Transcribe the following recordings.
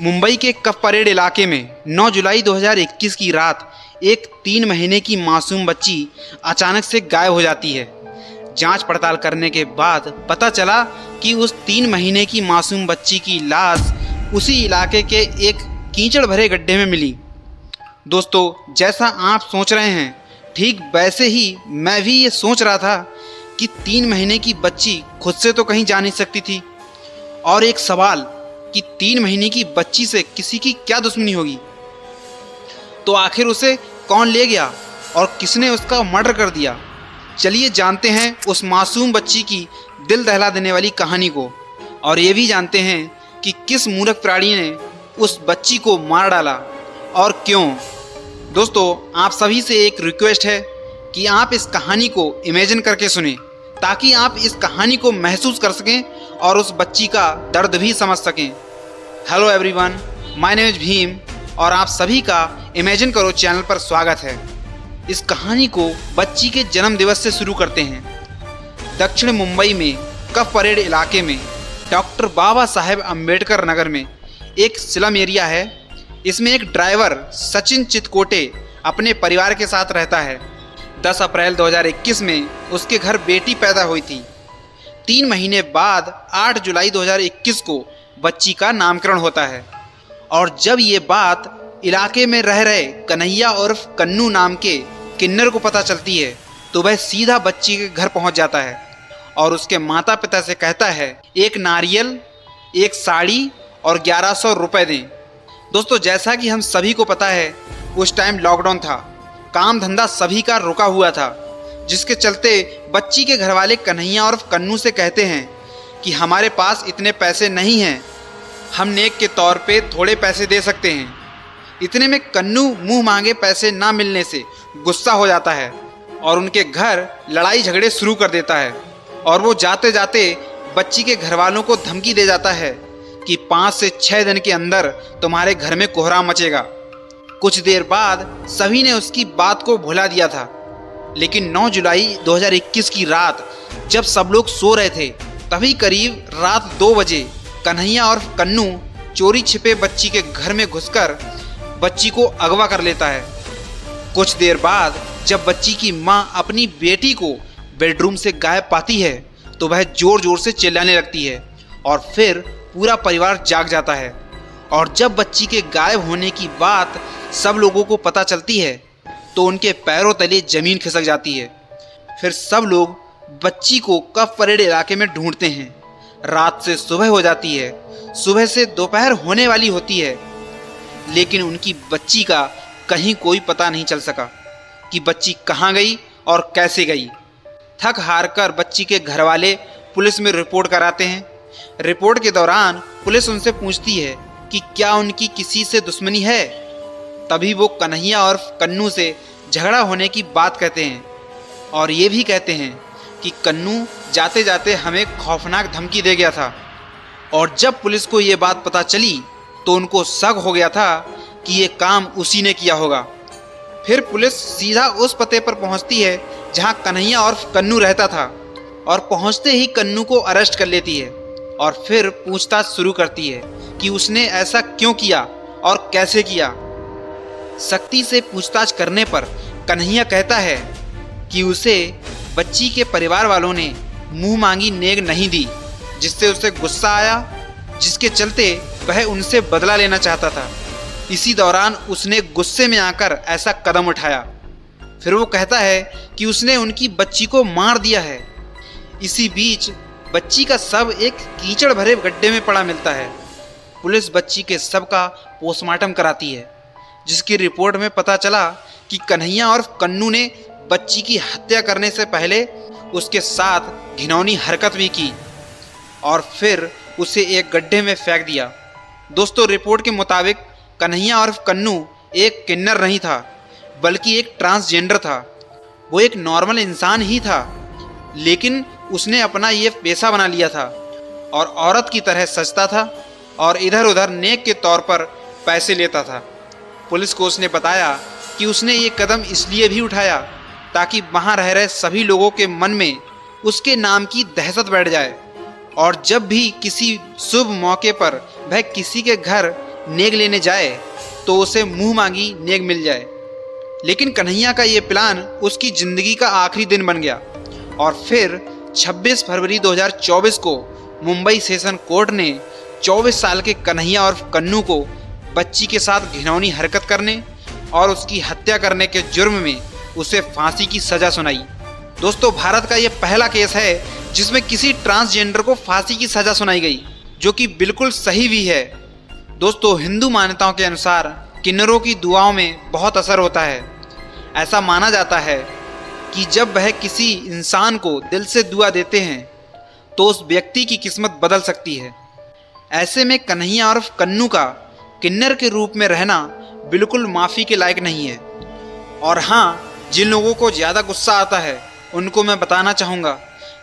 मुंबई के कफ परेड इलाके में 9 जुलाई 2021 की रात एक 3 महीने की मासूम बच्ची अचानक से गायब हो जाती है। जांच पड़ताल करने के बाद पता चला कि उस 3 महीने की मासूम बच्ची की लाश उसी इलाके के एक कीचड़ भरे गड्ढे में मिली। दोस्तों, जैसा आप सोच रहे हैं ठीक वैसे ही मैं भी ये सोच रहा था कि 3 महीने की बच्ची खुद से तो कहीं जा नहीं सकती थी। और एक सवाल कि 3 महीने की बच्ची से किसी की क्या दुश्मनी होगी? तो आखिर उसे कौन ले गया और किसने उसका मर्डर कर दिया? चलिए जानते हैं उस मासूम बच्ची की दिल दहला देने वाली कहानी को, और ये भी जानते हैं कि किस मूर्ख प्राणी ने उस बच्ची को मार डाला और क्यों। दोस्तों, आप सभी से एक रिक्वेस्ट है कि आप इस कहानी को इमेजिन करके सुनें, ताकि आप इस कहानी को महसूस कर सकें और उस बच्ची का दर्द भी समझ सकें। Hello everyone, my name is Bhim और आप सभी का इमेजिन करो चैनल पर स्वागत है। इस कहानी को बच्ची के जन्म दिवस से शुरू करते हैं। दक्षिण मुंबई में कफ परेड इलाके में डॉक्टर बाबा साहेब अम्बेडकर नगर में एक स्लम एरिया है। इसमें एक ड्राइवर सचिन चितकोटे अपने परिवार के साथ रहता है। 10 अप्रैल 2021 में उसके घर बेटी पैदा हुई थी। 3 महीने बाद 8 जुलाई 2021 को बच्ची का नामकरण होता है। और जब ये बात इलाके में रह रहे कन्हैया उर्फ कन्नू नाम के किन्नर को पता चलती है तो वह सीधा बच्ची के घर पहुंच जाता है और उसके माता पिता से कहता है एक नारियल, एक साड़ी और 1100 रुपये दें। दोस्तों, जैसा कि हम सभी को पता है उस टाइम लॉकडाउन था, काम धंधा सभी का रुका हुआ था, जिसके चलते बच्ची के घरवाले कन्हैया और कन्नू से कहते हैं कि हमारे पास इतने पैसे नहीं हैं, हम नेक के तौर पे थोड़े पैसे दे सकते हैं। इतने में कन्नू मुंह मांगे पैसे ना मिलने से गुस्सा हो जाता है और उनके घर लड़ाई झगड़े शुरू कर देता है। और वो जाते जाते बच्ची के घरवालों को धमकी दे जाता है कि 5 से 6 दिन के अंदर तुम्हारे घर में कोहराम मचेगा। कुछ देर बाद सभी ने उसकी बात को भुला दिया था, लेकिन 9 जुलाई 2021 की रात जब सब लोग सो रहे थे तभी करीब रात 2 बजे कन्हैया और कन्नू चोरी छिपे बच्ची के घर में घुसकर बच्ची को अगवा कर लेता है। कुछ देर बाद जब बच्ची की मां अपनी बेटी को बेडरूम से गायब पाती है तो वह जोर जोर से चिल्लाने लगती है और फिर पूरा परिवार जाग जाता है। और जब बच्ची के गायब होने की बात सब लोगों को पता चलती है तो उनके पैरों तले जमीन खिसक जाती है। फिर सब लोग बच्ची को कफ परेड इलाके में ढूंढते हैं। रात से सुबह हो जाती है, सुबह से दोपहर होने वाली होती है, लेकिन उनकी बच्ची का कहीं कोई पता नहीं चल सका कि बच्ची कहाँ गई और कैसे गई। थक हार कर बच्ची के घरवाले पुलिस में रिपोर्ट कराते हैं। रिपोर्ट के दौरान पुलिस उनसे पूछती है कि क्या उनकी किसी से दुश्मनी है। तभी वो कन्हैया और कन्नू से झगड़ा होने की बात कहते हैं और ये भी कहते हैं कि कन्नू जाते जाते हमें खौफनाक धमकी दे गया था। और जब पुलिस को ये बात पता चली तो उनको शक हो गया था कि ये काम उसी ने किया होगा। फिर पुलिस सीधा उस पते पर पहुंचती है जहां कन्हैया और कन्नू रहता था और पहुंचते ही कन्नू को अरेस्ट कर लेती है और फिर पूछताछ शुरू करती है कि उसने ऐसा क्यों किया और कैसे किया। सख्ती से पूछताछ करने पर कन्हैया कहता है कि उसे बच्ची के परिवार वालों ने मुंह मांगी नेक नहीं दी, जिससे उसे गुस्सा आया, जिसके चलते वह उनसे बदला लेना चाहता था। इसी दौरान उसने गुस्से में आकर ऐसा कदम उठाया। फिर वो कहता है कि उसने उनकी बच्ची को मार दिया है। इसी बीच बच्ची का शव एक कीचड़ भरे गड्ढे में पड़ा मिलता है। पुलिस बच्ची के शव का पोस्टमार्टम कराती है, जिसकी रिपोर्ट में पता चला कि कन्हैया और कन्नू ने बच्ची की हत्या करने से पहले उसके साथ घिनौनी हरकत भी की और फिर उसे एक गड्ढे में फेंक दिया। दोस्तों, रिपोर्ट के मुताबिक कन्हैया और कन्नू एक किन्नर नहीं था, बल्कि एक ट्रांसजेंडर था। वो एक नॉर्मल इंसान ही था, लेकिन उसने अपना ये पेशा बना लिया था और औरत की तरह सजता था और इधर उधर नेक के तौर पर पैसे लेता था। पुलिस को उसने बताया कि उसने ये कदम इसलिए भी उठाया ताकि वहाँ रह रहे सभी लोगों के मन में उसके नाम की दहशत बैठ जाए और जब भी किसी शुभ मौके पर वह किसी के घर नेग लेने जाए तो उसे मुंह मांगी नेग मिल जाए। लेकिन कन्हैया का ये प्लान उसकी ज़िंदगी का आखिरी दिन बन गया और फिर 26 फरवरी 2024 को मुंबई सेशन कोर्ट ने 24 साल के कन्हैया और कन्नू को बच्ची के साथ घिनौनी हरकत करने और उसकी हत्या करने के जुर्म में उसे फांसी की सज़ा सुनाई। दोस्तों, भारत का ये पहला केस है जिसमें किसी ट्रांसजेंडर को फांसी की सज़ा सुनाई गई, जो कि बिल्कुल सही भी है। दोस्तों, हिंदू मान्यताओं के अनुसार किन्नरों की दुआओं में बहुत असर होता है। ऐसा माना जाता है कि जब वह किसी इंसान को दिल से दुआ देते हैं तो उस व्यक्ति की किस्मत बदल सकती है। ऐसे में कन्हैया और कन्नू का किन्नर के रूप में रहना बिल्कुल माफ़ी के लायक नहीं है। और हाँ, जिन लोगों को ज़्यादा गुस्सा आता है उनको मैं बताना चाहूँगा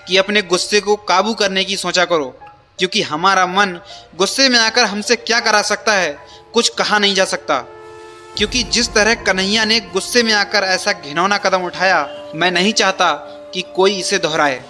कि अपने गुस्से को काबू करने की सोचा करो, क्योंकि हमारा मन गुस्से में आकर हमसे क्या करा सकता है कुछ कहा नहीं जा सकता। क्योंकि जिस तरह कन्हैया ने गुस्से में आकर ऐसा घिनौना कदम उठाया, मैं नहीं चाहता कि कोई इसे दोहराए।